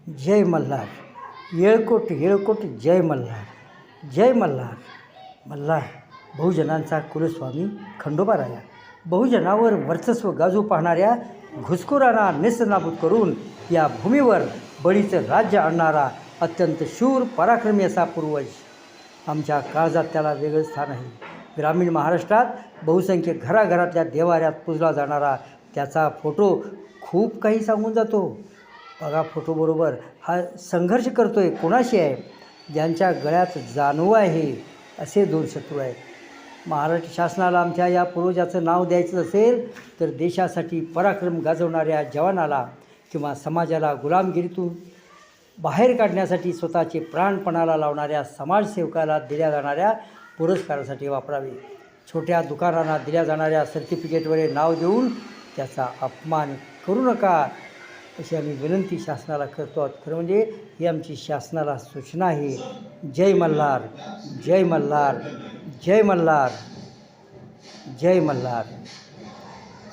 जय मल्हार. येळकोट येळकोट जय मल्हार. जय मल्हार. मल्हार बहुजनांचा कुलस्वामी खंडोबाराया, बहुजनावर वर्चस्व गाजू पाहणाऱ्या घुसखोरांना नेस्तनाबूत करून या भूमीवर बळीचं राज्य आणणारा अत्यंत शूर पराक्रमी असा पूर्वज. आमच्या काळजात त्याला वेगळं स्थान आहे. ग्रामीण महाराष्ट्रात बहुसंख्य घराघरातल्या देवाऱ्यात पुजला जाणारा त्याचा फोटो खूप काही सांगून जातो. बघा, फोटोबरोबर हा संघर्ष करतो आहे कोणाशी आहे? ज्यांच्या गळ्यात जाणवं आहे असे दोन शत्रू आहेत. महाराष्ट्र शासनाला आमच्या या पूर्वजाचं नाव द्यायचं असेल तर देशासाठी पराक्रम गाजवणाऱ्या जवानाला किंवा समाजाला गुलामगिरीतून बाहेर काढण्यासाठी स्वतःचे प्राणपणाला लावणाऱ्या समाजसेवकाला दिल्या जाणाऱ्या पुरस्कारासाठी वापरावे. छोट्या दुकानांना दिल्या जाणाऱ्या सर्टिफिकेटवर नाव देऊन त्याचा अपमान करू नका अशी आम्ही विनंती शासनाला करतो आहोत. खरं म्हणजे ही आमची शासनाला सूचना आहे. जय मल्हार. जय मल्हार. जय मल्हार. जय मल्हार.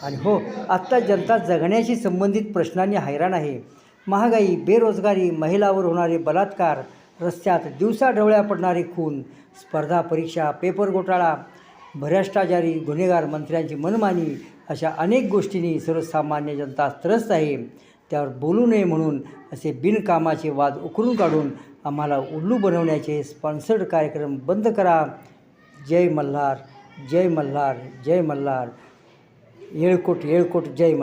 आणि हो, आत्ता जनता जगण्याशी संबंधित प्रश्नांनी हैराण आहे. महागाई, बेरोजगारी, महिलांवर होणारे बलात्कार, रस्त्यात दिवसाढवळ्या पडणारे खून, स्पर्धा परीक्षा, पेपर घोटाळा, भ्रष्टाचारी गुन्हेगार मंत्र्यांची मनमानी अशा अनेक गोष्टींनी सर्वसामान्य जनता त्रस्त आहे. त्यावर बोलू नये म्हणून असे बिनकामाचे वाद उकरून काढून आम्हाला उल्लू बनवण्याचे स्पॉन्सर्ड कार्यक्रम बंद करा. जय मल्हार. जय मल्हार. जय मल्हार. येळकोट येळकोट जय मल्हार.